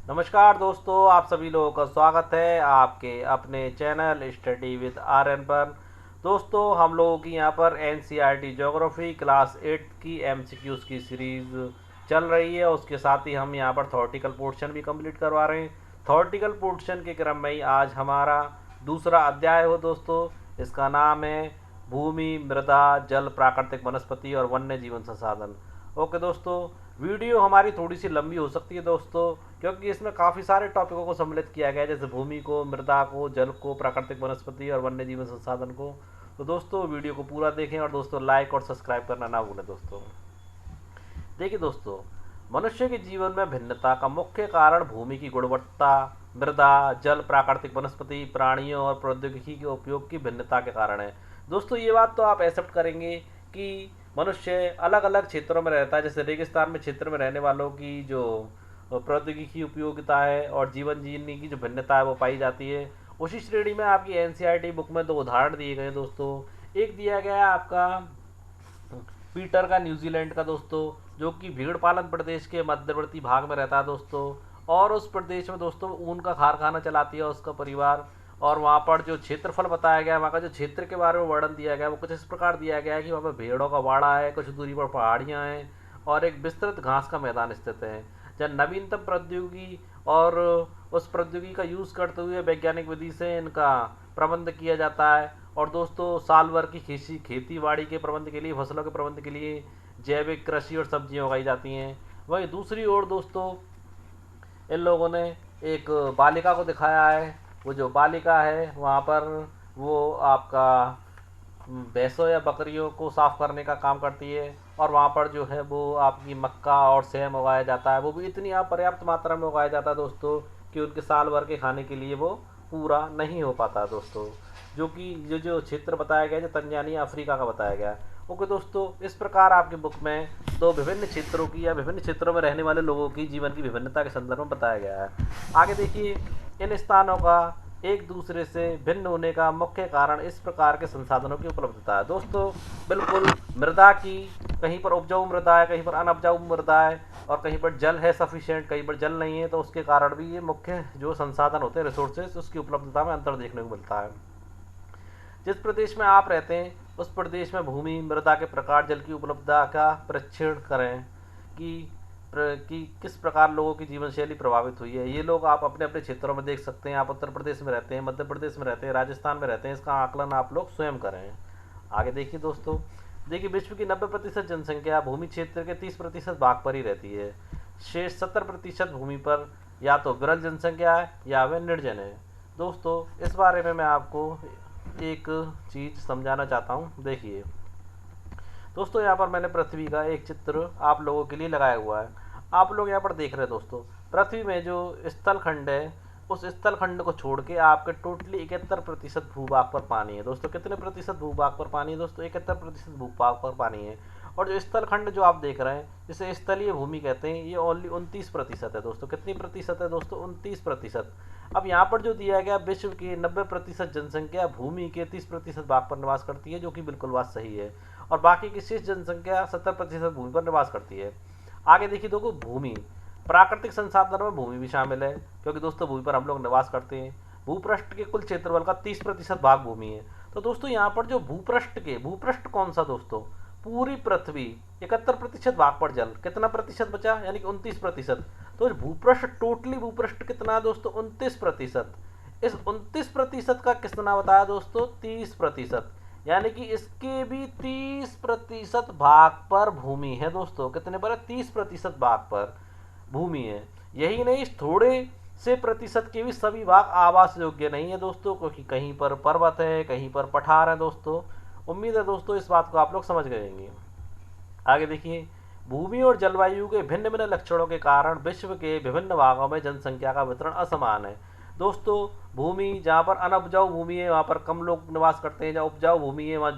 नमस्कार दोस्तों, आप सभी लोगों का स्वागत है आपके अपने चैनल स्टडी विद आर्यन पर। दोस्तों, हम लोगों की यहाँ पर एनसीईआरटी ज्योग्राफी क्लास 8 की एमसीक्यूज़ की सीरीज़ चल रही है। उसके साथ ही हम यहाँ पर थॉर्टिकल पोर्शन भी कंप्लीट करवा रहे हैं। थॉर्टिकल पोर्शन के क्रम में ही आज हमारा दूसरा अध्याय हो दोस्तों। इसका नाम है भूमि, मृदा, जल, प्राकृतिक वनस्पति और वन्य जीवन संसाधन। ओके दोस्तों, वीडियो हमारी थोड़ी सी लंबी हो सकती है दोस्तों, क्योंकि इसमें काफ़ी सारे टॉपिकों को सम्मिलित किया गया है, जैसे भूमि को, मृदा को, जल को, प्राकृतिक वनस्पति और वन्य जीवन संसाधन को। तो दोस्तों, वीडियो को पूरा देखें और दोस्तों लाइक और सब्सक्राइब करना ना भूलें दोस्तों। देखिए दोस्तों, मनुष्य के जीवन में भिन्नता का मुख्य कारण भूमि की गुणवत्ता, मृदा, जल, प्राकृतिक वनस्पति, प्राणियों और प्रौद्योगिकी के उपयोग की भिन्नता के कारण है। दोस्तों, ये बात तो आप एक्सेप्ट करेंगे कि मनुष्य अलग अलग क्षेत्रों में रहता है। जैसे रेगिस्तान में क्षेत्र में रहने वालों की जो प्रौद्योगिकी उपयोगिता है और जीवन जीने की जो भिन्नता है वो पाई जाती है। उसी श्रेणी में आपकी एनसीईआरटी बुक में दो उदाहरण दिए गए दोस्तों। एक दिया गया है आपका पीटर का, न्यूजीलैंड का दोस्तों, जो कि भेड़ पालन प्रदेश के मध्यवर्ती भाग में रहता है दोस्तों। और उस प्रदेश में दोस्तों ऊन का कारखाना चलाती है उसका परिवार। और वहाँ पर जो क्षेत्रफल बताया गया है, वहाँ का जो क्षेत्र के बारे में वर्णन दिया गया है, वो कुछ इस प्रकार दिया गया है कि वहाँ पर भेड़ों का वाड़ा है, कुछ दूरी पर पहाड़ियाँ हैं और एक विस्तृत घास का मैदान स्थित है। जब नवीनतम प्रौद्योगिकी और उस प्रौद्योगिकी का यूज़ करते हुए वैज्ञानिक विधि से इनका प्रबंध किया जाता है। और दोस्तों, साल भर की खेती बाड़ी के प्रबंध के लिए, फसलों के प्रबंध के लिए जैविक कृषि और सब्जियां उगाई जाती हैं। वहीं दूसरी ओर दोस्तों, इन लोगों ने एक बालिका को दिखाया है। वो जो बालिका है वहाँ पर वो आपका भैंसों या बकरियों को साफ़ करने का काम करती है। और वहाँ पर जो है वो आपकी मक्का और सेम उगाया जाता है। वो भी इतनी पर्याप्त मात्रा में उगाया जाता है दोस्तों कि उनके साल भर के खाने के लिए वो पूरा नहीं हो पाता दोस्तों। जो कि ये जो क्षेत्र बताया गया है, जो तंजानिया अफ्रीका का बताया गया है। ओके दोस्तों, इस प्रकार आपकी बुक में दो विभिन्न क्षेत्रों की या विभिन्न क्षेत्रों में रहने वाले लोगों की जीवन की विभिन्नता के संदर्भ में बताया गया है। आगे देखिए, इन स्थानों का एक दूसरे से भिन्न होने का मुख्य कारण इस प्रकार के संसाधनों की उपलब्धता है दोस्तों। बिल्कुल, मृदा की कहीं पर उपजाऊ मृदा है, कहीं पर अनउपजाऊ मृदा है, और कहीं पर जल है सफिशिएंट, कहीं पर जल नहीं है। तो उसके कारण भी ये मुख्य जो संसाधन होते हैं, रिसोर्सेज, उसकी उपलब्धता में अंतर देखने को मिलता है। जिस प्रदेश में आप रहते हैं उस प्रदेश में भूमि, मृदा के प्रकार, जल की उपलब्धता का परीक्षण करें कि किस प्रकार लोगों की जीवन शैली प्रभावित हुई है। ये लोग आप अपने अपने क्षेत्रों में देख सकते हैं। आप उत्तर प्रदेश में रहते हैं, मध्य प्रदेश में रहते हैं, राजस्थान में रहते हैं, इसका आकलन आप लोग स्वयं करें। आगे देखिए दोस्तों, देखिए विश्व की 90% जनसंख्या भूमि क्षेत्र के 30% भाग पर ही रहती है। शेष 70% भूमि पर या तो विरल जनसंख्या है या वह निर्जन है। दोस्तों, इस बारे में मैं आपको एक चीज़ समझाना चाहता हूँ। देखिए दोस्तों, यहाँ पर मैंने पृथ्वी का एक चित्र आप लोगों के लिए लगाया हुआ है। आप लोग यहाँ पर देख रहे हैं दोस्तों, पृथ्वी में जो स्थल खंड है, उस स्थल खंड को छोड़ के आपके टोटली 71% भूभाग पर पानी है दोस्तों। कितने प्रतिशत भूभाग पर पानी है दोस्तों? 71% भूभाग पर पानी है। और जो स्थल खंड जो आप देख रहे हैं, जिसे स्थलीय भूमि कहते हैं, ये ओनली 29% है दोस्तों। कितनी प्रतिशत है दोस्तों? 29%। अब यहाँ पर जो दिया गया, विश्व की 90% जनसंख्या भूमि के 30% भाग पर निवास करती है, जो कि बिल्कुल बात सही है। और बाकी की शेष जनसंख्या 70% भूमि पर निवास करती है। आगे देखिए दोस्तों, भूमि, प्राकृतिक संसाधनों में भूमि भी शामिल है, क्योंकि दोस्तों भूमि पर हम लोग निवास करते हैं। भूपृष्ठ के कुल क्षेत्रफल का 30% भाग भूमि है। तो दोस्तों, यहाँ पर जो भूपृष्ठ कौन सा दोस्तों? पूरी पृथ्वी। 71% भाग पर जल, कितना प्रतिशत बचा? यानी कि 29%। तो भूपृष्ठ, टोटली भूपृष्ठ कितना है दोस्तों? 29%। इस 29% का कितना बताया दोस्तों? 30%। यानी कि इसके भी 30% भाग पर भूमि है दोस्तों। कितने पर है? 30% भाग पर भूमि है। यही नहीं, थोड़े से प्रतिशत के भी सभी भाग आवास योग्य नहीं है दोस्तों, क्योंकि कहीं पर पर्वत है, कहीं पर पठार है दोस्तों। उम्मीद है दोस्तों इस बात को आप लोग समझ गए होंगे। आगे देखिए, भूमि और जलवायु के भिन्न भिन्न लक्षणों के कारण विश्व के विभिन्न भागों में जनसंख्या का वितरण असमान है दोस्तों। भूमि, जहाँ पर अनउपजाऊ भूमि है वहाँ पर कम लोग निवास करते हैं, जहाँ उपजाऊ भूमि है वहाँ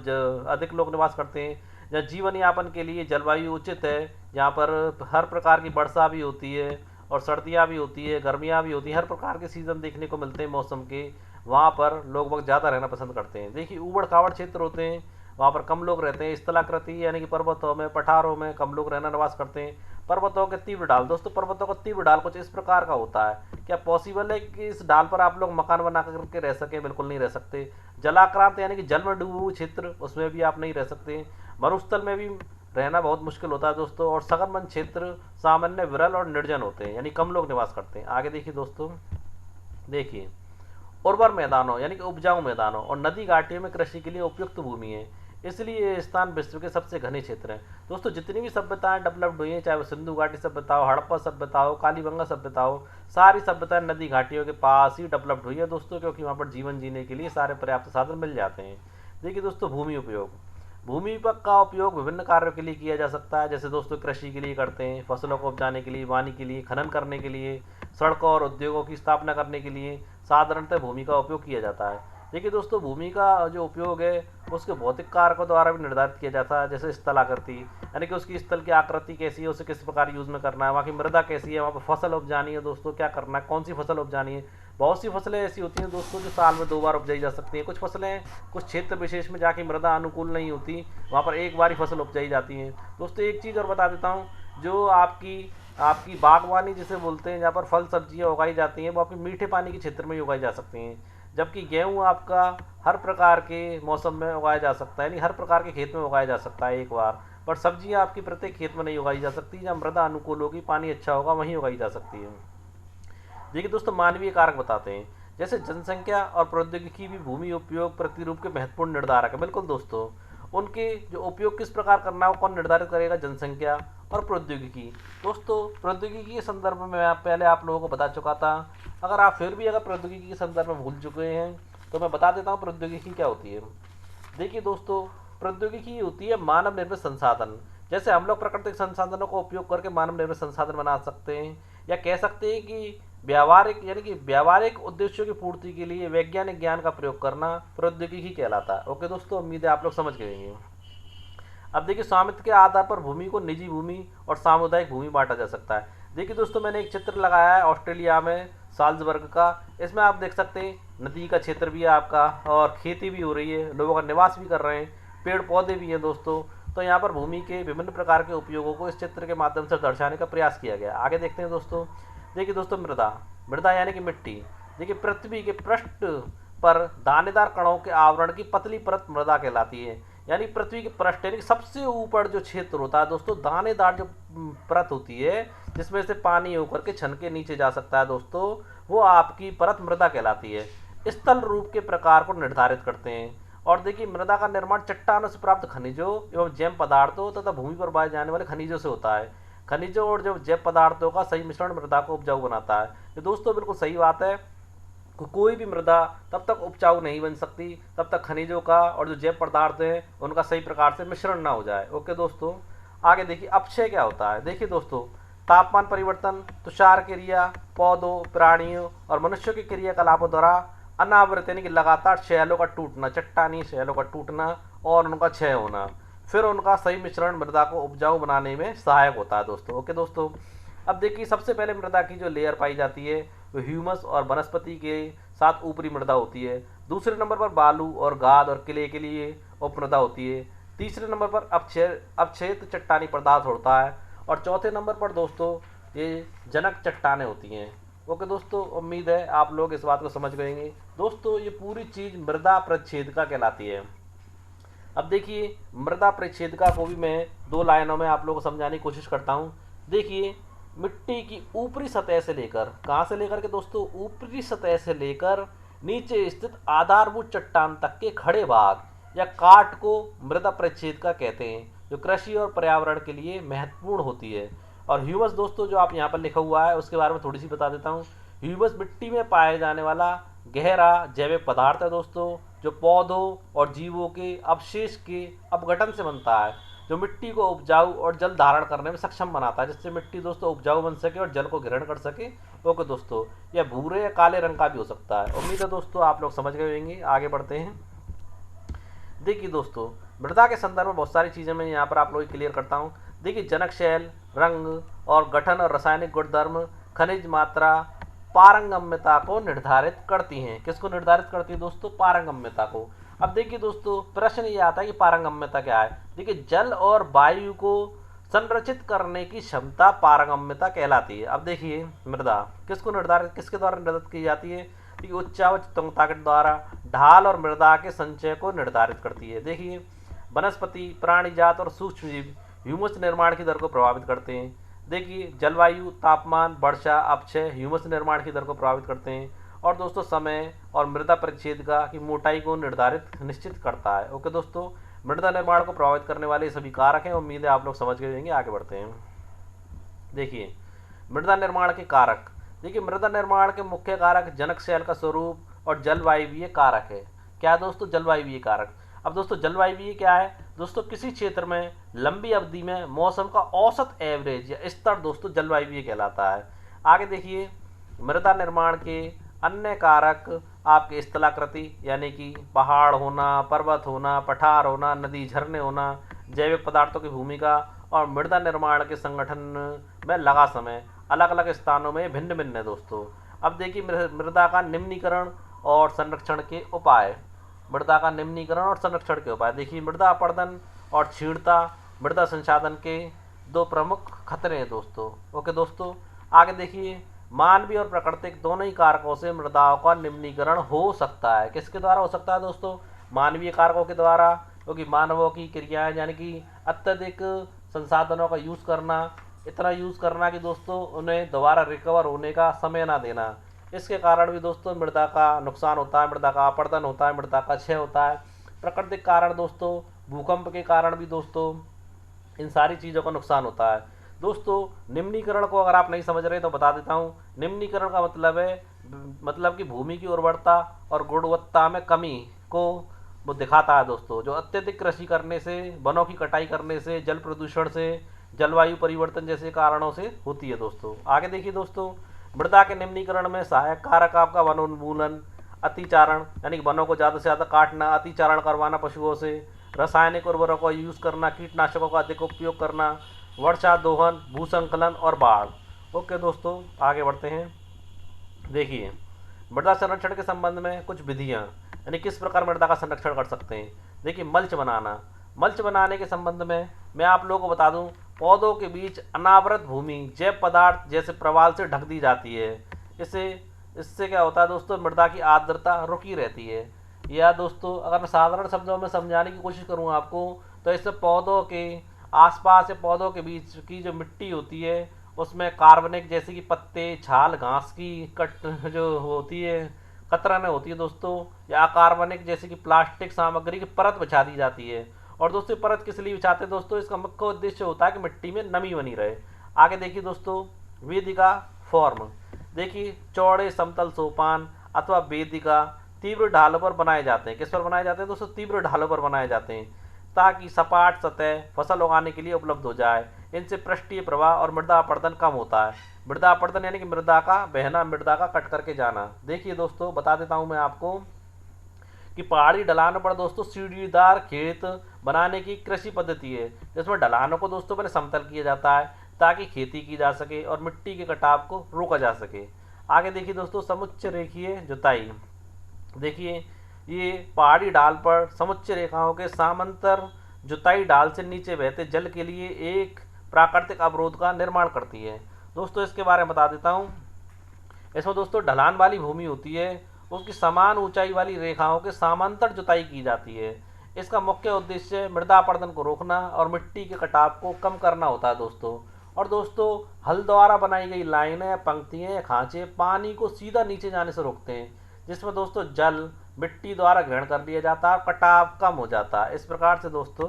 अधिक लोग निवास करते हैं। जहाँ जीवन यापन के लिए जलवायु उचित है, जहाँ पर हर प्रकार की वर्षा भी होती है और सर्दियाँ भी होती है, गर्मियाँ भी होती हैं, हर प्रकार के सीज़न देखने को मिलते हैं मौसम के, वहाँ पर लोग बहुत ज़्यादा रहना पसंद करते हैं। देखिए, ऊबड़ खाबड़ क्षेत्र होते हैं, वहाँ पर कम लोग रहते हैं। स्थलाकृति यानी कि पर्वतों में, पठारों में कम लोग रहना निवास करते हैं। पर्वतों के तीव्र ढाल। दोस्तों पर्वतों का तीव्र ढाल कुछ इस प्रकार का होता है। क्या पॉसिबल है कि इस ढाल पर आप लोग मकान बना करके रह सकें? बिल्कुल नहीं रह सकते। जलाक्रांत यानी कि जल में डूबे हुए क्षेत्र, उसमें भी आप नहीं रह सकते। मरुस्थल में भी रहना बहुत मुश्किल होता है दोस्तों। और सघन क्षेत्र सामान्य विरल और निर्जन होते हैं, यानी कम लोग निवास करते हैं। आगे देखिए दोस्तों, देखिए उर्वर मैदानों यानी कि उपजाऊ मैदानों और नदी घाटियों में कृषि के लिए उपयुक्त भूमि है, इसलिए ये स्थान विश्व के सबसे घने क्षेत्र हैं। दोस्तों जितनी भी सभ्यताएं डेवलप्ड हुई हैं, चाहे वो सिंधु घाटी सभ्यता हो, हड़प्पा सभ्यता हो, कालीबंगा सभ्यता हो, सारी सभ्यताएं नदी घाटियों के पास ही डेवलप्ड हुई है दोस्तों, क्योंकि वहाँ पर जीवन जीने के लिए सारे पर्याप्त साधन मिल जाते हैं। देखिए दोस्तों, भूमि उपयोग। भूमि का उपयोग विभिन्न कार्यों के लिए किया जा सकता है, जैसे दोस्तों कृषि के लिए करते हैं, फसलों को उपजाने के लिए, वानी के लिए, खनन करने के लिए, सड़कों और उद्योगों की स्थापना करने के लिए साधारणतः भूमि का उपयोग किया जाता है। देखिए दोस्तों, भूमि का जो उपयोग है उसके भौतिक कारकों द्वारा भी निर्धारित किया जाता है, जैसे स्थल आकृति, यानी कि उसकी स्थल की आकृति कैसी है, उसे किस प्रकार यूज में करना है, वहाँ की मृदा कैसी है, वहाँ पर फसल उपजानी है दोस्तों, क्या करना है, कौन सी फसल उपजानी है। बहुत सी फसलें ऐसी होती हैं दोस्तों जो साल में 2 बार उपजाई जा सकती हैं। कुछ फसलें कुछ क्षेत्र विशेष में जाके मृदा अनुकूल नहीं होती, वहाँ पर एक बार ही फसल उपजाई जाती हैं दोस्तों। एक चीज़ और बता देता हूँ, जो आपकी आपकी बागवानी जिसे बोलते हैं, जहाँ पर फल सब्जियाँ उगाई जाती हैं, वो आपके मीठे पानी के क्षेत्र में ही उगाई जा सकती हैं। जबकि गेहूँ आपका हर प्रकार के मौसम में उगाया जा सकता है, यानी हर प्रकार के खेत में उगाया जा सकता है एक बार। पर सब्जियाँ आपकी प्रत्येक खेत में नहीं उगाई जा सकती, जहाँ मृदा अनुकूल होगी, पानी अच्छा होगा, वहीं उगाई जा सकती है। देखिए दोस्तों, मानवीय कारक बताते हैं, जैसे जनसंख्या और प्रौद्योगिकी भी भूमि उपयोग प्रतिरूप के महत्वपूर्ण निर्धारक है। बिल्कुल दोस्तों, उनके जो उपयोग किस प्रकार करना है वो कौन निर्धारित करेगा? जनसंख्या और प्रौद्योगिकी। दोस्तों प्रौद्योगिकी के संदर्भ में मैं पहले आप लोगों को बता चुका था। अगर आप फिर भी अगर प्रौद्योगिकी के संदर्भ में भूल चुके हैं तो मैं बता देता हूँ प्रौद्योगिकी क्या होती है। देखिए दोस्तों, प्रौद्योगिकी होती है मानव निर्मित संसाधन। जैसे हम लोग प्राकृतिक संसाधनों का उपयोग करके मानव निर्मित संसाधन बना सकते हैं, या कह सकते हैं कि व्यावहारिक यानी कि व्यावहारिक उद्देश्यों की पूर्ति के लिए वैज्ञानिक ज्ञान का प्रयोग करना प्रौद्योगिकी कहलाता है। ओके दोस्तों, उम्मीद है आप लोग समझ गए होंगे। अब देखिए, स्वामित्व के आधार पर भूमि को निजी भूमि और सामुदायिक भूमि बांटा जा सकता है। देखिए दोस्तों, मैंने एक चित्र लगाया है ऑस्ट्रेलिया में साल्जबर्ग का। इसमें आप देख सकते हैं नदी का क्षेत्र भी है आपका, और खेती भी हो रही है, लोगों का निवास भी कर रहे हैं, पेड़ पौधे भी हैं दोस्तों। तो यहाँ पर भूमि के विभिन्न प्रकार के उपयोगों को इस चित्र के माध्यम से दर्शाने का प्रयास किया गया। आगे देखते हैं दोस्तों। देखिए दोस्तों, मृदा। मृदा यानी कि मिट्टी। देखिए, पृथ्वी के पृष्ठ पर दानेदार कणों के आवरण की पतली परत मृदा कहलाती है। यानी पृथ्वी के पृष्ठ यानी सबसे ऊपर जो क्षेत्र होता है दोस्तों, दानेदार जो परत होती है जिसमें से पानी होकर के छन के नीचे जा सकता है दोस्तों, वो आपकी परत मृदा कहलाती है। स्थल रूप के प्रकार को निर्धारित करते हैं। और देखिए, मृदा का निर्माण चट्टानों से प्राप्त खनिजों एवं जैव पदार्थों तथा भूमि पर पाए जाने वाले खनिजों से होता है। खनिजों और जो जैव पदार्थों का सही मिश्रण मृदा को उपजाऊ बनाता है। ये दोस्तों बिल्कुल सही बात है। कोई भी मृदा तब तक उपजाऊ नहीं बन सकती तब तक खनिजों का और जो जैव पदार्थ हैं उनका सही प्रकार से मिश्रण ना हो जाए। ओके दोस्तों, आगे देखिए अपक्षय क्या होता है। देखिए दोस्तों, तापमान परिवर्तन, तुषार क्रिया, पौधों, प्राणियों और मनुष्यों की क्रियाकलापों द्वारा अनावृत यानी कि लगातार शैलों का टूटना, चट्टानी शैलों का टूटना और उनका क्षय होना, फिर उनका सही मिश्रण मृदा को उपजाऊ बनाने में सहायक होता है दोस्तों। ओके दोस्तों, अब देखिए, सबसे पहले मृदा की जो लेयर पाई जाती है वो ह्यूमस और वनस्पति के साथ ऊपरी मृदा होती है। दूसरे नंबर पर बालू और गाद और किले के लिए उपमृदा होती है। तीसरे नंबर पर अवक्षेत्र चट्टानी पदार्थ होता है। और चौथे नंबर पर दोस्तों ये जनक चट्टानें होती हैं। ओके दोस्तों, उम्मीद है आप लोग इस बात को समझ गए होंगे। दोस्तों ये पूरी चीज़ मृदा परिच्छेदिका कहलाती है। अब देखिए, मृदा परिच्छेदिका को भी मैं 2 लाइनों में आप लोगों को समझाने की कोशिश करता हूँ। देखिए, मिट्टी की ऊपरी सतह से लेकर, कहाँ से लेकर के दोस्तों, ऊपरी सतह से लेकर नीचे स्थित आधारभूत चट्टान तक के खड़े भाग या काट को मृदा परिच्छेदिका कहते हैं, जो कृषि और पर्यावरण के लिए महत्वपूर्ण होती है। और ह्यूमस दोस्तों जो आप यहाँ पर लिखा हुआ है उसके बारे में थोड़ी सी बता देता हूँ। ह्यूमस मिट्टी में पाए जाने वाला गहरा जैविक पदार्थ है दोस्तों, जो पौधों और जीवों के अवशेष के अपघटन से बनता है, जो मिट्टी को उपजाऊ और जल धारण करने में सक्षम बनाता है, जिससे मिट्टी दोस्तों उपजाऊ बन सके और जल को ग्रहण कर सके। ओके दोस्तों, यह भूरे या काले रंग का भी हो सकता है। उम्मीद है दोस्तों आप लोग समझ गए होंगे। आगे बढ़ते हैं। देखिए दोस्तों, मृदा के संदर्भ में बहुत सारी चीज़ें मैं यहाँ पर आप लोगों को क्लियर करता हूँ। देखिए, जनक शैल, रंग और गठन और रासायनिक गुणधर्म, खनिज मात्रा पारंगम्यता को निर्धारित करती हैं। किसको निर्धारित करती है दोस्तों? पारंगम्यता को। अब देखिए दोस्तों, प्रश्न ये आता है कि पारंगम्यता क्या है। देखिए, जल और वायु को संरचित करने की क्षमता पारगम्यता कहलाती है। अब देखिए मृदा किसके द्वारा निर्धारित की जाती है, कि उच्चावच तुंगता के द्वारा ढाल और मृदा के संचय को निर्धारित करती है। देखिए वनस्पति, प्राणी जात और सूक्ष्म जीव ह्यूमस निर्माण की दर को प्रभावित करते हैं। देखिए जलवायु, तापमान, वर्षा, अपक्षय ह्यूमस निर्माण की दर को प्रभावित करते हैं। और दोस्तों समय और मृदा परिच्छेदिका की मोटाई को निश्चित करता है। ओके दोस्तों, मृदा निर्माण को प्रभावित करने वाले सभी कारक हैं। उम्मीद है आप लोग समझ गए होंगे। आगे बढ़ते हैं। देखिए मृदा निर्माण के कारक। देखिए मृदा निर्माण के मुख्य कारक जनक शैल का स्वरूप और जलवायवीय कारक है। क्या है दोस्तों? जलवायवीय कारक। अब दोस्तों जलवायवीय क्या है? दोस्तों किसी क्षेत्र में लंबी अवधि में मौसम का औसत एवरेज या स्तर दोस्तों जलवायवीय कहलाता है। आगे देखिए मृदा निर्माण के अन्य कारक आपके स्थलाकृति यानी कि पहाड़ होना, पर्वत होना, पठार होना, नदी झरने होना, जैविक पदार्थों की भूमिका और मृदा निर्माण के संगठन में लगा समय अलग अलग स्थानों में भिन्न भिन्न है दोस्तों। अब देखिए मृदा का निम्नीकरण और संरक्षण के उपाय। मृदा का निम्नीकरण और संरक्षण के उपाय। देखिए मृदा अपरदन और क्षीणता मृदा संसाधन के दो प्रमुख खतरे हैं दोस्तों। ओके दोस्तों, आगे देखिए मानवीय और प्राकृतिक दोनों ही कारकों से मृदाओं का निम्नीकरण हो सकता है। किसके द्वारा हो सकता है दोस्तों? मानवीय कारकों के द्वारा, क्योंकि मानवों की क्रियाएं यानी कि अत्यधिक संसाधनों का यूज़ करना, इतना यूज़ करना कि दोस्तों उन्हें दोबारा रिकवर होने का समय ना देना, इसके कारण भी दोस्तों मृदा का नुकसान होता है, मृदा का अपरदन होता है, मृदा का क्षय होता है। प्राकृतिक कारण दोस्तों भूकंप के कारण भी दोस्तों इन सारी चीज़ों का नुकसान होता है। दोस्तों निम्नीकरण को अगर आप नहीं समझ रहे तो बता देता हूँ। निम्नीकरण का मतलब है कि भूमि की उर्वरता और गुणवत्ता में कमी को वो दिखाता है दोस्तों, जो अत्यधिक कृषि करने से, वनों की कटाई करने से, जल प्रदूषण से, जलवायु परिवर्तन जैसे कारणों से होती है दोस्तों। आगे देखिए दोस्तों मृदा के निम्नीकरण में सहायक कारक आपका वनोन्मूलन, अतिचारण यानी कि वनों को ज़्यादा से ज़्यादा काटना, अतिचारण करवाना पशुओं से, रासायनिक उर्वरकों का यूज़ करना, कीटनाशकों का अधिक उपयोग करना, वर्षा दोहन, भूसंकलन और बाढ़। ओके दोस्तों, आगे बढ़ते हैं। देखिए मृदा संरक्षण के संबंध में कुछ विधियाँ, यानी किस प्रकार मृदा का संरक्षण कर सकते हैं। देखिए मल्च बनाने के संबंध में मैं आप लोगों को बता दूं, पौधों के बीच अनावृत भूमि जैव पदार्थ जैसे प्रवाल से ढक दी जाती है। इससे क्या होता है दोस्तों, मृदा की आर्द्रता रुकी रहती है। या दोस्तों अगर मैं साधारण शब्दों में समझाने की कोशिश करूँ आपको, तो इससे पौधों के आसपास या पौधों के बीच की जो मिट्टी होती है उसमें कार्बनिक जैसे कि पत्ते, छाल, घास की कट जो होती है कतरनें होती है दोस्तों, या अकार्बनिक जैसे कि प्लास्टिक सामग्री की परत बिछा दी जाती है। और दोस्तों परत किस लिए बिछाते हैं दोस्तों? इसका मुख्य उद्देश्य होता है कि मिट्टी में नमी बनी रहे। आगे देखिए दोस्तों वेदिका फॉर्म। देखिए चौड़े समतल सोपान अथवा वेदिका तीव्र ढालों पर बनाए जाते हैं। किस पर बनाए जाते हैं दोस्तों? तीव्र ढालों पर बनाए जाते हैं, ताकि सपाट सतह फसल उगाने के लिए उपलब्ध हो जाए। इनसे पृष्ठीय प्रवाह और मृदा अपरदन कम होता है। मृदा अपरदन यानी कि मृदा का बहना, मृदा का कट करके जाना। देखिए दोस्तों बता देता हूँ मैं आपको कि पहाड़ी ढलानों पर दोस्तों सीढ़ीदार खेत बनाने की कृषि पद्धति है, जिसमें ढलानों को दोस्तों पहले समतल किया जाता है ताकि खेती की जा सके और मिट्टी के कटाव को रोका जा सके। आगे देखिए दोस्तों समुच्च रेखीय जुताई। देखिए ये पहाड़ी ढाल पर समुच्च रेखाओं के समांतर जुताई ढाल से नीचे बहते जल के लिए एक प्राकृतिक अवरोध का निर्माण करती है। दोस्तों इसके बारे में बता देता हूँ। इसमें दोस्तों ढलान वाली भूमि होती है, उसकी समान ऊंचाई वाली रेखाओं के समांतर जुताई की जाती है। इसका मुख्य उद्देश्य मृदा अपरदन को रोकना और मिट्टी के कटाव को कम करना होता है दोस्तों। और दोस्तों हल द्वारा बनाई गई लाइनें, पंक्तियाँ या खांचे पानी को सीधा नीचे जाने से रोकते हैं, जिसमें दोस्तों जल मिट्टी द्वारा ग्रहण कर लिया जाता है और कटाव कम हो जाता है। इस प्रकार से दोस्तों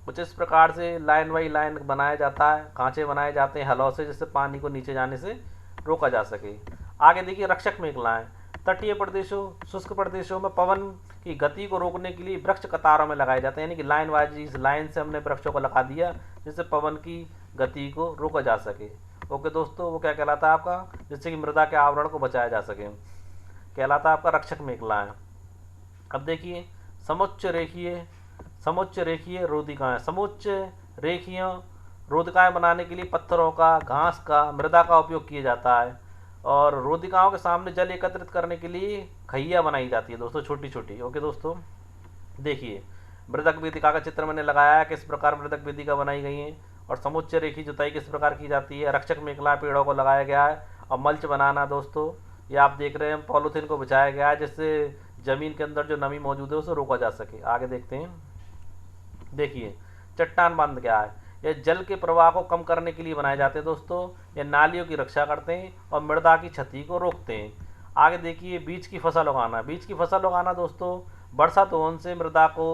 कुछ इस प्रकार से लाइन बाई लाइन बनाया जाता है, खांचे बनाए जाते हैं हलों से, जिससे पानी को नीचे जाने से रोका जा सके। आगे देखिए रक्षक मेखलाएं। तटीय प्रदेशों, शुष्क प्रदेशों में पवन की गति को रोकने के लिए वृक्ष कतारों में लगाए जाते हैं, यानी कि लाइन वाइज इस लाइन से हमने वृक्षों को लगा दिया जिससे पवन की गति को रोका जा सके। ओके दोस्तों, वो क्या कहलाता है आपका, जिससे कि मृदा के आवरण को बचाया जा सके, कहलाता है आपका रक्षक मेखलाएं। अब देखिए समुच्च रेखीय रोधिकाएं। समुच्च रेखीय रोधिकाएं बनाने के लिए पत्थरों का, घास का, मृदा का उपयोग किया जाता है। और रोधिकाओं के सामने जल एकत्रित करने के लिए खैया बनाई जाती है दोस्तों, छोटी छोटी। ओके दोस्तों, देखिए मृदक वेदिका का चित्र मैंने लगाया है, किस प्रकार मृदक वेदिका बनाई गई है। और समुच्चय रेखी जुताई किस प्रकार की जाती है। रक्षक मेखला पेड़ों को लगाया गया है। और मल्च बनाना दोस्तों, ये आप देख रहे हैं पॉलीथीन को बिछाया गया है जिससे ज़मीन के अंदर जो नमी मौजूद है उसे रोका जा सके। आगे देखते हैं। देखिए चट्टान बांध क्या है। ये जल के प्रवाह को कम करने के लिए बनाए जाते हैं दोस्तों। ये नालियों की रक्षा करते हैं और मृदा की क्षति को रोकते हैं। आगे देखिए बीज की फसल उगाना। बीज की फसल उगाना दोस्तों, वर्षा दोहन से मृदा को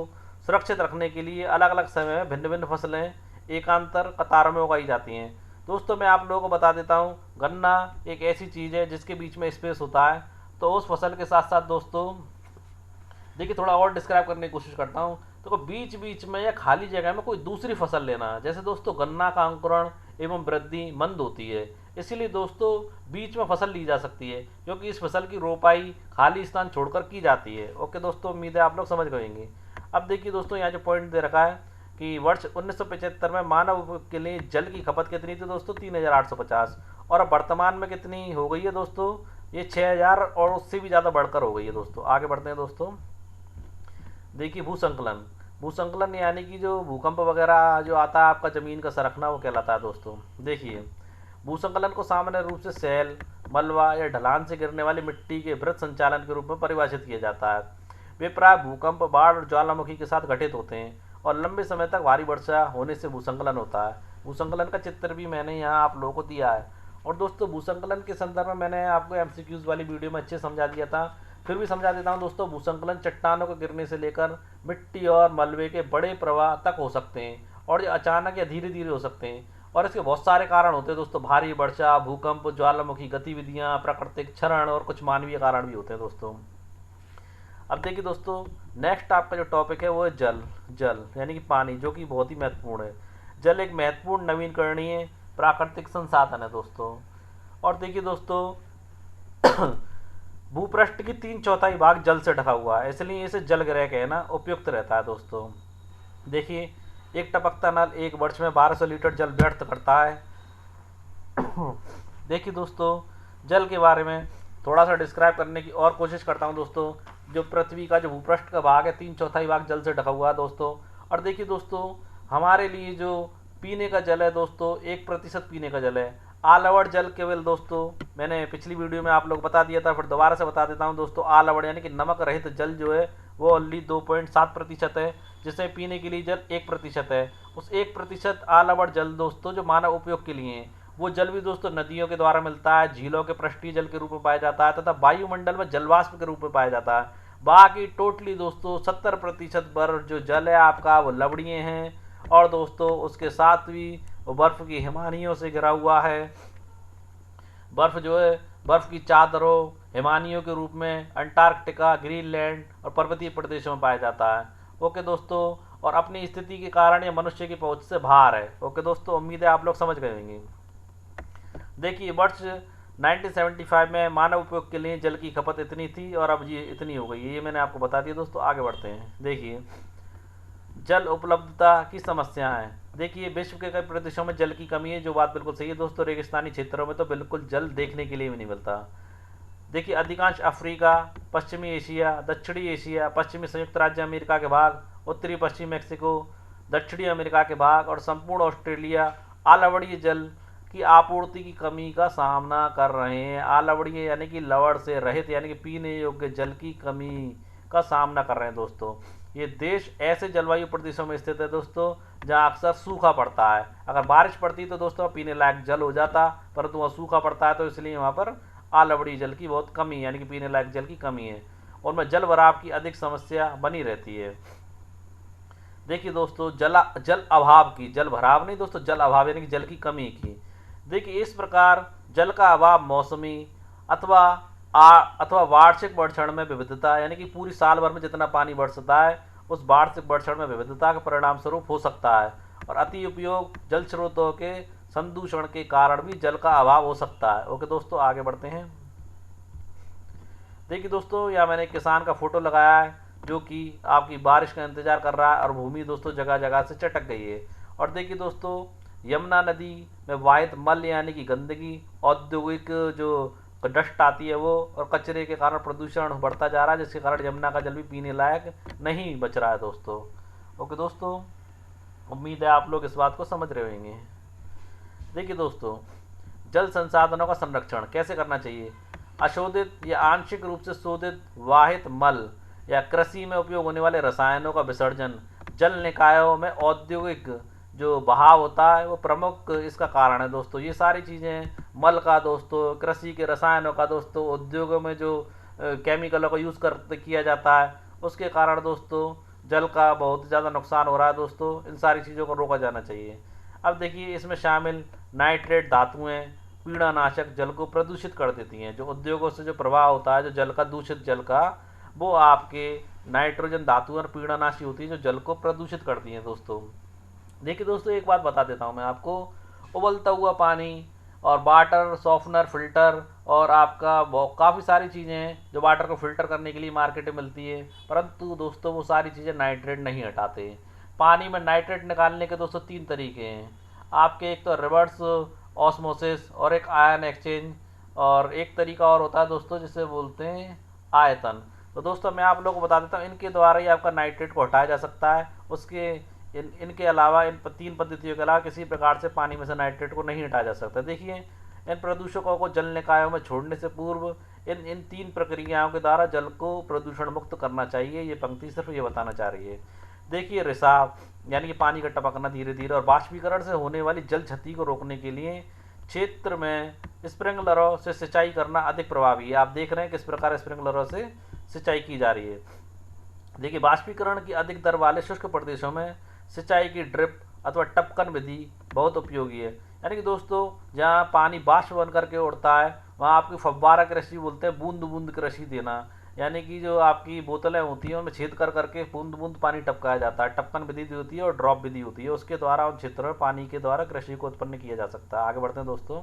सुरक्षित रखने के लिए अलग अलग समय में भिन्न भिन्न फसलें एकांतर कतारों में उगाई जाती हैं। दोस्तों मैं आप लोगों को बता देता हूँ, गन्ना एक ऐसी चीज़ है जिसके बीच में स्पेस होता है। तो उस फसल के साथ साथ दोस्तों देखिए थोड़ा और डिस्क्राइब करने की कोशिश करता हूँ। तो बीच बीच में या खाली जगह में कोई दूसरी फसल लेना, जैसे दोस्तों गन्ना का अंकुरण एवं वृद्धि मंद होती है, इसीलिए दोस्तों बीच में फसल ली जा सकती है, क्योंकि इस फसल की रोपाई खाली स्थान छोड़कर की जाती है। ओके दोस्तों, उम्मीद है आप लोग समझ गएंगे। अब देखिए दोस्तों यहाँ जो पॉइंट दे रखा है कि वर्ष 1975 में मानव उपयोग के लिए जल की खपत कितनी थी दोस्तों, 3850। और अब वर्तमान में कितनी हो गई है दोस्तों, ये 6000 और उससे भी ज़्यादा बढ़कर हो गई है दोस्तों। आगे बढ़ते हैं दोस्तों। देखिए भूसंकलन। भूसंकलन यानी कि जो भूकंप वगैरह जो आता है आपका ज़मीन का सरकना, वो कहलाता है दोस्तों। देखिए भूसंकलन को सामान्य रूप से सैल, मलबा या ढलान से गिरने वाली मिट्टी के वृत्त संचालन के रूप में परिभाषित किया जाता है। वे प्राय भूकंप, बाढ़ और ज्वालामुखी के साथ घटित होते हैं और लंबे समय तक भारी वर्षा होने से भूसंकलन होता है। भूसंकलन का चित्र भी मैंने यहाँ आप लोगों को दिया है। और दोस्तों भूसंकलन के संदर्भ में मैंने आपको MCQs वाली वीडियो में अच्छे समझा दिया था, फिर भी समझा देता हूँ दोस्तों। भूसंकलन चट्टानों के गिरने से लेकर मिट्टी और मलबे के बड़े प्रवाह तक हो सकते हैं और ये अचानक या धीरे धीरे हो सकते हैं। और इसके बहुत सारे कारण होते हैं दोस्तों, भारी वर्षा, भूकंप, ज्वालामुखी गतिविधियाँ, प्राकृतिक क्षरण और कुछ मानवीय कारण भी होते हैं दोस्तों। अब देखिए दोस्तों नेक्स्ट आपका जो टॉपिक है वो है जल। जल यानी कि पानी, जो कि बहुत ही महत्वपूर्ण है। जल एक महत्वपूर्ण नवीकरणीय प्राकृतिक संसाधन है दोस्तों। और देखिए दोस्तों भूपृष्ठ की 3/4 भाग जल से ढका हुआ है, इसलिए इसे जल ग्रह कहना उपयुक्त रहता है दोस्तों। देखिए एक टपकता नल एक वर्ष में 1200 लीटर जल व्यर्थ करता है। देखिए दोस्तों जल के बारे में थोड़ा सा डिस्क्राइब करने की और कोशिश करता हूँ दोस्तों। जो पृथ्वी का जो भूपृष्ठ का भाग है 3/4 भाग जल से ढका हुआ है दोस्तों। और देखिए दोस्तों हमारे लिए जो पीने का जल है दोस्तों 1% पीने का जल है। आलवड़ जल केवल दोस्तों मैंने पिछली वीडियो में आप लोग बता दिया था, फिर दोबारा से बता देता हूँ दोस्तों। आलवड़ यानी कि नमक रहित जल जो है वो ओनली 2.7% है, जिसमें पीने के लिए जल 1% है। उस 1% आलवड़ जल दोस्तों जो मानव उपयोग के लिए है, वो जल भी दोस्तों नदियों के द्वारा मिलता है, झीलों के पृष्ठीय जल के रूप में पाया जाता है तथा वायुमंडल में जलवाष्प के रूप में पाया जाता है। बाकी टोटली दोस्तों 70% बर्फ जो जल है आपका वो लवणीय हैं। और दोस्तों उसके साथ भी वो बर्फ की हिमानियों से घिरा हुआ है। बर्फ जो है बर्फ की चादरों हिमानियों के रूप में अंटार्कटिका, ग्रीनलैंड और पर्वतीय प्रदेशों में पाया जाता है। ओके दोस्तों, और अपनी स्थिति के कारण ये मनुष्य की पहुंच से बाहर है। ओके दोस्तों, उम्मीद है आप लोग समझ गए होंगे। देखिए वर्ष 1975 में मानव उपयोग के लिए जल की खपत इतनी थी और अब ये इतनी हो गई है, ये मैंने आपको बता दिया दोस्तों। आगे बढ़ते हैं। देखिए जल उपलब्धता की समस्या है। देखिए विश्व के कई प्रदेशों में जल की कमी है, जो बात बिल्कुल सही है दोस्तों। रेगिस्तानी क्षेत्रों में तो बिल्कुल जल देखने के लिए भी नहीं मिलता। देखिए अधिकांश अफ्रीका, पश्चिमी एशिया, दक्षिणी एशिया, पश्चिमी संयुक्त राज्य अमेरिका के भाग, उत्तरी पश्चिमी मैक्सिको, दक्षिणी अमेरिका के भाग और संपूर्ण ऑस्ट्रेलिया आलवड़ीय जल की आपूर्ति की कमी का सामना कर रहे हैं। आलवड़ीय यानी कि लवण से रहित यानी कि पीने योग्य जल की कमी का सामना कर रहे हैं दोस्तों। ये देश ऐसे जलवायु प्रदेशों में स्थित है दोस्तों जहाँ अक्सर सूखा पड़ता है। अगर बारिश पड़ती तो दोस्तों पीने लायक जल हो जाता, परंतु वहाँ सूखा पड़ता है तो इसलिए वहाँ पर आलवड़ी जल की बहुत कमी यानी कि पीने लायक जल की कमी है। और में जल भराव की अधिक समस्या बनी रहती है। देखिए दोस्तों जल अभाव की, जल भराव नहीं दोस्तों, जल अभाव यानी कि जल की कमी की। देखिए इस प्रकार जल का अभाव मौसमी अथवा वार्षिक बढ़चढ़ में विविधता यानी कि पूरी साल भर में जितना पानी बरसता है उस वार्षिक बढ़चढ़ में विविधता के परिणाम स्वरूप हो सकता है। और अति उपयोग जल स्रोतों के संदूषण के कारण भी जल का अभाव हो सकता है। ओके दोस्तों, आगे बढ़ते हैं। देखिए दोस्तों यहाँ मैंने एक किसान का फोटो लगाया है जो कि आपकी बारिश का इंतजार कर रहा है और भूमि दोस्तों जगह जगह से चटक गई है। और देखिए दोस्तों यमुना नदी में वाहित मल यानी कि गंदगी, औद्योगिक जो डस्ट आती है वो और कचरे के कारण प्रदूषण बढ़ता जा रहा है, जिसके कारण यमुना का जल भी पीने लायक नहीं बच रहा है दोस्तों। ओके दोस्तों, उम्मीद है आप लोग इस बात को समझ रहे होंगे। देखिए दोस्तों, जल संसाधनों का संरक्षण कैसे करना चाहिए। अशोधित या आंशिक रूप से शोधित वाहित मल या कृषि में उपयोग होने वाले रसायनों का विसर्जन, जल निकायों में औद्योगिक जो बहाव होता है वो प्रमुख इसका कारण है दोस्तों। ये सारी चीज़ें मल का दोस्तों, कृषि के रसायनों का दोस्तों, उद्योगों में जो केमिकलों का यूज़ कर किया जाता है उसके कारण दोस्तों जल का बहुत ज़्यादा नुकसान हो रहा है दोस्तों। इन सारी चीज़ों को रोका जाना चाहिए। अब देखिए, इसमें शामिल नाइट्रेट धातुएं पीड़ानाशक जल को प्रदूषित कर देती हैं। जो उद्योगों से जो प्रवाह होता है, जो जल का दूषित जल का, वो आपके नाइट्रोजन धातु और पीड़ानाशी होती है जो जल को प्रदूषित करती हैं दोस्तों। देखिए दोस्तों, एक बात बता देता हूँ मैं आपको। उबलता हुआ पानी और वाटर सॉफ्टनर फिल्टर और आपका काफ़ी सारी चीज़ें हैं जो वाटर को फिल्टर करने के लिए मार्केट में मिलती है, परंतु दोस्तों वो सारी चीज़ें नाइट्रेट नहीं हटाते। पानी में नाइट्रेट निकालने के दोस्तों 3 तरीके हैं आपके। एक तो रिवर्स ऑस्मोसिस और एक आयन एक्सचेंज, और एक तरीका और होता है दोस्तों जिसे बोलते हैं आयतन। तो दोस्तों मैं आप लोगों को बता देता हूँ, इनके द्वारा ही आपका नाइट्रेट को हटाया जा सकता है। उसके इनके अलावा, इन 3 पद्धतियों के अलावा किसी प्रकार से पानी में से नाइट्रेट को नहीं हटाया जा सकता। देखिए, इन प्रदूषकों को जल निकायों में छोड़ने से पूर्व इन 3 प्रक्रियाओं के द्वारा जल को प्रदूषण मुक्त करना चाहिए। ये पंक्ति सिर्फ ये बताना चाह रही है। देखिए, रिसाव यानी कि पानी का टपकना धीरे धीरे और बाष्पीकरण से होने वाली जल क्षति को रोकने के लिए क्षेत्र में स्प्रिंकलरों से सिंचाई करना अधिक प्रभावी है। आप देख रहे हैं किस प्रकार स्प्रिंकलरों से सिंचाई की जा रही है। देखिए, बाष्पीकरण की अधिक दर वाले शुष्क प्रदेशों में सिंचाई की ड्रिप अथवा टपकन विधि बहुत उपयोगी है। यानी कि दोस्तों, जहाँ पानी बाष्प बन करके उड़ता है वहाँ आपकी फव्वारा कृषि बोलते हैं, बूंद बूंद कृषि देना। यानी कि जो आपकी बोतलें होती हैं उनमें छेद कर करके बूंद बूंद पानी टपकाया जाता है। टपकन विधि होती है और ड्रॉप विधि होती है, उसके द्वारा उन क्षेत्रों में पानी के द्वारा कृषि को उत्पन्न किया जा सकता है। आगे बढ़ते हैं दोस्तों।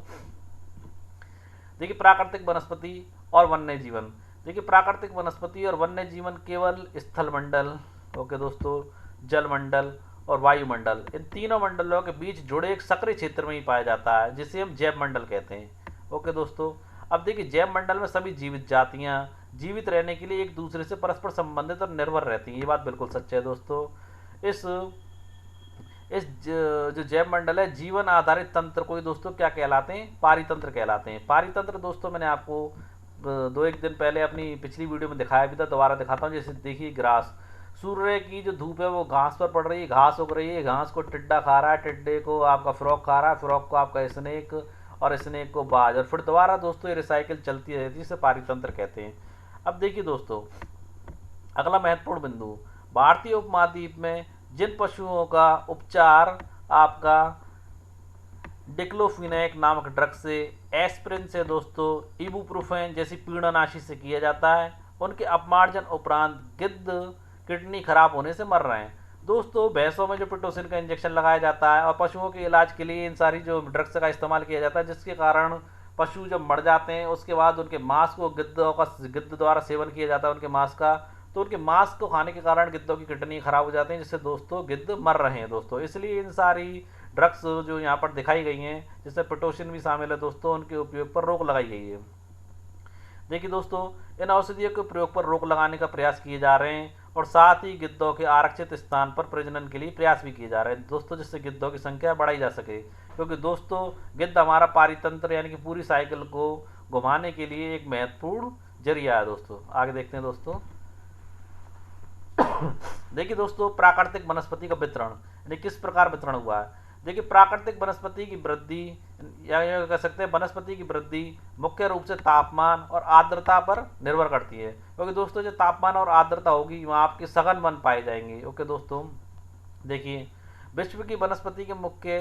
देखिए, प्राकृतिक वनस्पति और वन्य जीवन। देखिए, प्राकृतिक वनस्पति और वन्य जीवन केवल स्थल मंडल, ओके दोस्तों, जल मंडल और वायुमंडल, इन तीनों मंडलों के बीच जुड़े एक सक्रिय क्षेत्र में ही पाया जाता है, जिसे हम जैव मंडल कहते हैं। ओके दोस्तों, अब देखिए, जैव मंडल में सभी जीवित जातियां जीवित रहने के लिए एक दूसरे से परस्पर संबंधित और निर्भर रहती हैं। ये बात बिल्कुल सच है दोस्तों। इस जो जैव मंडल है, जीवन आधारित तंत्र को दोस्तों क्या कहलाते हैं, पारितंत्र कहलाते हैं। पारितंत्र दोस्तों मैंने आपको 2-1 दिन पहले अपनी पिछली वीडियो में दिखाया भी था, दोबारा दिखाता हूँ। जैसे देखिए, ग्रास, सूर्य की जो धूप है वो घास पर पड़ रही है, घास उग रही है, घास को टिड्डा खा रहा है, टिड्डे को आपका फ्रॉक खा रहा है, फ्रॉक को आपका स्नेक, और स्नेक को बाज, और फिर दोबारा दोस्तों ये रिसाइकिल चलती रहती है, इसे पारितंत्र कहते हैं। अब देखिए दोस्तों, अगला महत्वपूर्ण बिंदु, भारतीय उपमहाद्वीप में जिन पशुओं का उपचार आपका डिक्लोफिनेक नामक ड्रग से, एस्प्रिन से दोस्तों, इबुप्रोफेन जैसी पीड़ानाशी से किया जाता है, उनके अपमार्जन उपरांत गिद्ध किडनी खराब होने से मर रहे हैं। दोस्तों, भैंसों में जो पिटोसिन का इंजेक्शन लगाया जाता है और पशुओं के इलाज के लिए इन सारी जो ड्रग्स का इस्तेमाल किया जाता है, जिसके कारण पशु जब मर जाते हैं उसके बाद उनके मांस को गिद्ध द्वारा सेवन किया जाता है उनके मांस का, तो उनके मांस को खाने के कारण गिद्धों की किडनी खराब हो जाते हैं, जिससे दोस्तों गिद्ध मर रहे हैं दोस्तों। इसलिए इन सारी ड्रग्स जो यहाँ पर दिखाई गई हैं, जिसमें पिटोसिन भी शामिल है दोस्तों, उनके उपयोग पर रोक लगाई गई है। देखिए दोस्तों, इन औषधियों के प्रयोग पर रोक लगाने का प्रयास किए जा रहे हैं और साथ ही गिद्धों के आरक्षित स्थान पर प्रजनन के लिए प्रयास भी किए जा रहे हैं दोस्तों, जिससे गिद्धों की संख्या बढ़ाई जा सके। क्योंकि दोस्तों, गिद्ध हमारा पारितंत्र यानी कि पूरी साइकिल को घुमाने के लिए एक महत्वपूर्ण जरिया है दोस्तों। आगे देखते हैं दोस्तों। देखिए दोस्तों, प्राकृतिक वनस्पति का वितरण यानी किस प्रकार वितरण हुआ है। देखिए, प्राकृतिक वनस्पति की वृद्धि या कह सकते हैं वनस्पति की वृद्धि मुख्य रूप से तापमान और आर्द्रता पर निर्भर करती है। क्योंकि दोस्तों, जो तापमान और आर्द्रता होगी वहाँ आपके सघन वन पाए जाएंगे। ओके दोस्तों, देखिए, विश्व की वनस्पति के मुख्य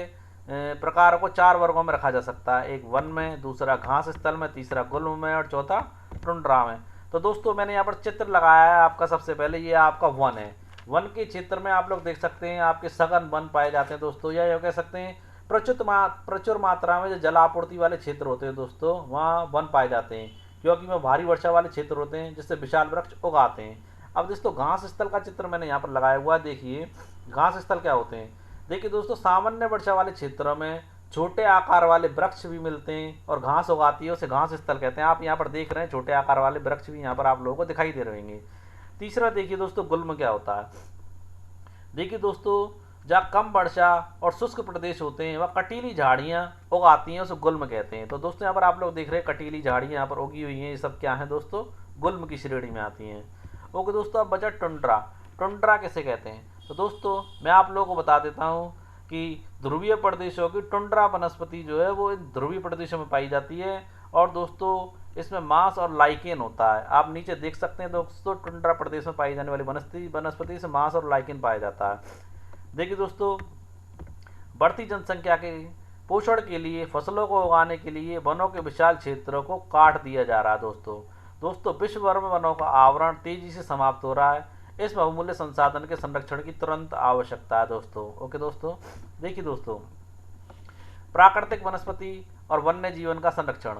प्रकारों को 4 वर्गों में रखा जा सकता है। एक वन में, दूसरा घास स्थल में, तीसरा गुल्म में और चौथा टुंड्रा में। तो दोस्तों, मैंने यहाँ पर चित्र लगाया है आपका। सबसे पहले ये आपका वन है। वन के क्षेत्र में आप लोग देख सकते हैं आपके सघन वन पाए जाते हैं दोस्तों, या कह सकते हैं प्रचुर मात्रा में जो जल आपूर्ति वाले क्षेत्र होते हैं दोस्तों, वहाँ वन पाए जाते हैं, क्योंकि वह भारी वर्षा वाले क्षेत्र होते हैं जिससे विशाल वृक्ष उगाते हैं। अब दोस्तों, घास स्थल का चित्र मैंने यहाँ पर लगाया हुआ है। देखिए, घास स्थल क्या होते हैं। देखिए दोस्तों, सामान्य वर्षा वाले क्षेत्रों में छोटे आकार वाले वृक्ष भी मिलते हैं और घास उगाती है, उसे घास स्थल कहते हैं। आप यहाँ पर देख रहे हैं छोटे आकार वाले वृक्ष भी यहाँ पर आप लोगों को दिखाई दे रहे होंगे। तीसरा देखिए दोस्तों, गुल्म क्या होता है। देखिए दोस्तों, जहाँ कम वर्षा और शुष्क प्रदेश होते हैं वहाँ कटीली झाड़ियाँ उगाती हैं, उसे गुल्म कहते हैं। तो दोस्तों यहाँ पर आप लोग देख रहे हैं कटीली झाड़ियाँ यहाँ पर उगी हुई हैं, ये सब क्या है दोस्तों, गुल्म की श्रेणी में आती हैं। ओके दोस्तों, अब बचा टुंड्रा। टुंड्रा किसे कहते हैं? तो दोस्तों मैं आप लोगों को बता देता हूँ कि ध्रुवीय प्रदेशों की टुंड्रा वनस्पति जो है वो इन ध्रुवीय प्रदेशों में पाई जाती है। और दोस्तों इसमें मांस और लाइकेन होता है, आप नीचे देख सकते हैं दोस्तों, टुंड्रा प्रदेश में पाई जाने वाली वनस्पति से मांस और लाइकेन पाया जाता है। देखिए दोस्तों, बढ़ती जनसंख्या के पोषण के लिए, फसलों को उगाने के लिए वनों के विशाल क्षेत्रों को काट दिया जा रहा है। दोस्तों विश्व भर में वनों का आवरण तेजी से समाप्त हो रहा है। इस बहुमूल्य संसाधन के संरक्षण की तुरंत आवश्यकता है दोस्तों। ओके दोस्तों, देखिए दोस्तों, प्राकृतिक वनस्पति और वन्य जीवन का संरक्षण।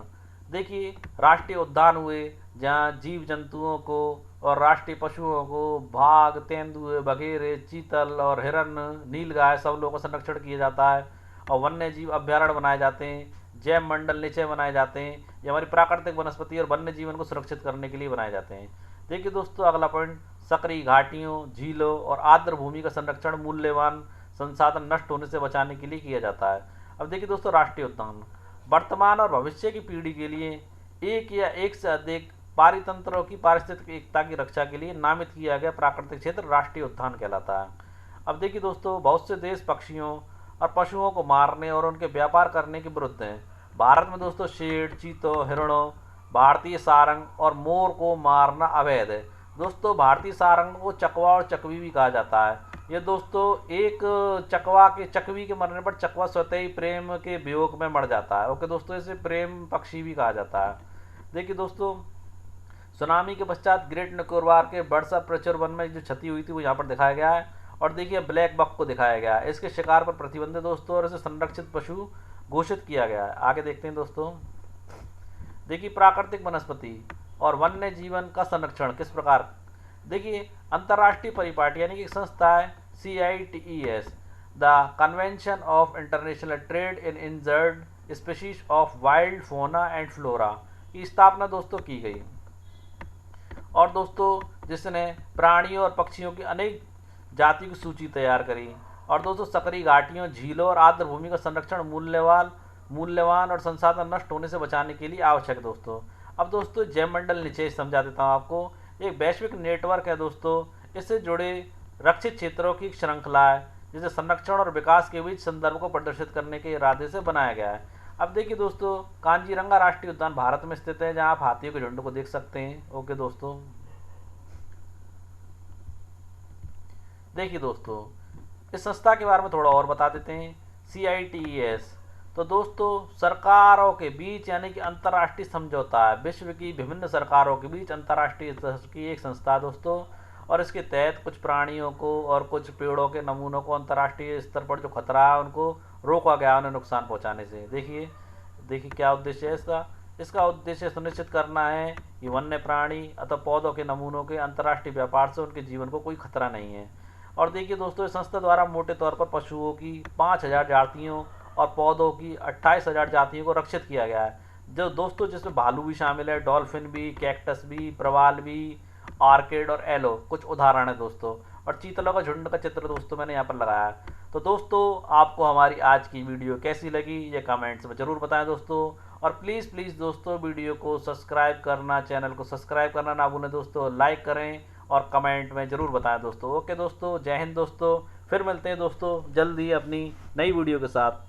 देखिए राष्ट्रीय उद्यान हुए जहाँ जीव जंतुओं को और राष्ट्रीय पशुओं को, बाघ, तेंदुए, बघेरे, चीतल और हिरन, नीलगाय, सब लोगों का संरक्षण किया जाता है। और वन्य जीव अभ्यारण्य बनाए जाते हैं, जैव मंडल निचय बनाए जाते हैं। ये हमारी प्राकृतिक वनस्पति और वन्य जीवन को सुरक्षित करने के लिए बनाए जाते हैं। देखिए दोस्तों अगला पॉइंट, सक्रिय घाटियों, झीलों और आर्द्र भूमि का संरक्षण मूल्यवान संसाधन नष्ट होने से बचाने के लिए किया जाता है। अब देखिए दोस्तों, राष्ट्रीय उद्यान वर्तमान और भविष्य की पीढ़ी के लिए एक या एक से अधिक पारितंत्रों की पारिस्थितिक एकता की रक्षा के लिए नामित किया गया प्राकृतिक क्षेत्र राष्ट्रीय उद्यान कहलाता है। अब देखिए दोस्तों, बहुत से देश पक्षियों और पशुओं को मारने और उनके व्यापार करने के विरुद्ध हैं। भारत में दोस्तों शेर, चीतों, हिरणों, भारतीय सारंग और मोर को मारना अवैध है। दोस्तों भारतीय सारंग को चकवा और चकवी भी कहा जाता है। ये दोस्तों एक चकवी के मरने पर चकवा स्वतः ही प्रेम के वियोग में मर जाता है। ओके दोस्तों, इसे प्रेम पक्षी भी कहा जाता है। देखिए दोस्तों, सुनामी के पश्चात ग्रेट निकोबार के बर्सा प्रचुर वन में जो क्षति हुई थी वो यहाँ पर दिखाया गया है। और देखिए ब्लैक बक को दिखाया गया है, इसके शिकार पर प्रतिबंध है दोस्तों, और इसे संरक्षित पशु घोषित किया गया है। आगे देखते हैं दोस्तों, देखिए प्राकृतिक वनस्पति और वन्य जीवन का संरक्षण किस प्रकार। देखिए अंतर्राष्ट्रीय परिपाटी यानी कि एक संस्था है CITES, the convention of international trade in injured species of wild फोना एंड फ्लोरा की स्थापना दोस्तों की गई। और दोस्तों जिसने प्राणियों और पक्षियों की अनेक जाति की सूची तैयार करी। और दोस्तों सक्रिय घाटियों, झीलों और आर्द्र भूमि का संरक्षण मूल्यवान और संसाधन नष्ट होने से बचाने के लिए आवश्यक दोस्तों। अब दोस्तों जैव मंडल निचय समझा देता हूँ आपको। एक वैश्विक नेटवर्क है दोस्तों, इससे जुड़े रक्षित क्षेत्रों की एक श्रृंखला है जिसे संरक्षण और विकास के बीच संदर्भ को प्रदर्शित करने के इरादे से बनाया गया है। अब देखिए दोस्तों, कांजीरंगा राष्ट्रीय उद्यान भारत में स्थित है, जहाँ आप हाथियों के झुंड को देख सकते हैं। ओके दोस्तों, देखिए दोस्तों इस संस्था के बारे में थोड़ा और बता देते हैं। CITES तो दोस्तों सरकारों के बीच यानी कि अंतर्राष्ट्रीय समझौता है, विश्व की विभिन्न सरकारों के बीच अंतर्राष्ट्रीय स्तर की एक संस्था है दोस्तों। और इसके तहत कुछ प्राणियों को और कुछ पेड़ों के नमूनों को अंतर्राष्ट्रीय स्तर पर जो खतरा है उनको रोका गया, उन्हें नुकसान पहुंचाने से। देखिए क्या उद्देश्य है इसका उद्देश्य सुनिश्चित करना है कि वन्य प्राणी अथवा पौधों के नमूनों के अंतर्राष्ट्रीय व्यापार से उनके जीवन को कोई खतरा नहीं है। और देखिए दोस्तों, इस संस्था द्वारा मोटे तौर पर पशुओं की 5000 जातियों और पौधों की 28,000 जातियों को रक्षित किया गया है। जो दोस्तों जिसमें भालू भी शामिल है, डॉल्फिन भी, कैक्टस भी, प्रवाल भी, आर्किड और एलो कुछ उदाहरण है दोस्तों। और चीतलों का झुंड का चित्र दोस्तों मैंने यहाँ पर लगाया है। तो दोस्तों आपको हमारी आज की वीडियो कैसी लगी ये कमेंट्स में ज़रूर बताएं दोस्तों। और प्लीज़ दोस्तों वीडियो को सब्सक्राइब करना, चैनल को सब्सक्राइब करना ना भूलें दोस्तों। लाइक करें और कमेंट में ज़रूर बताएं दोस्तों। ओके दोस्तों, जय हिंद दोस्तों। फिर मिलते हैं दोस्तों जल्द ही अपनी नई वीडियो के साथ।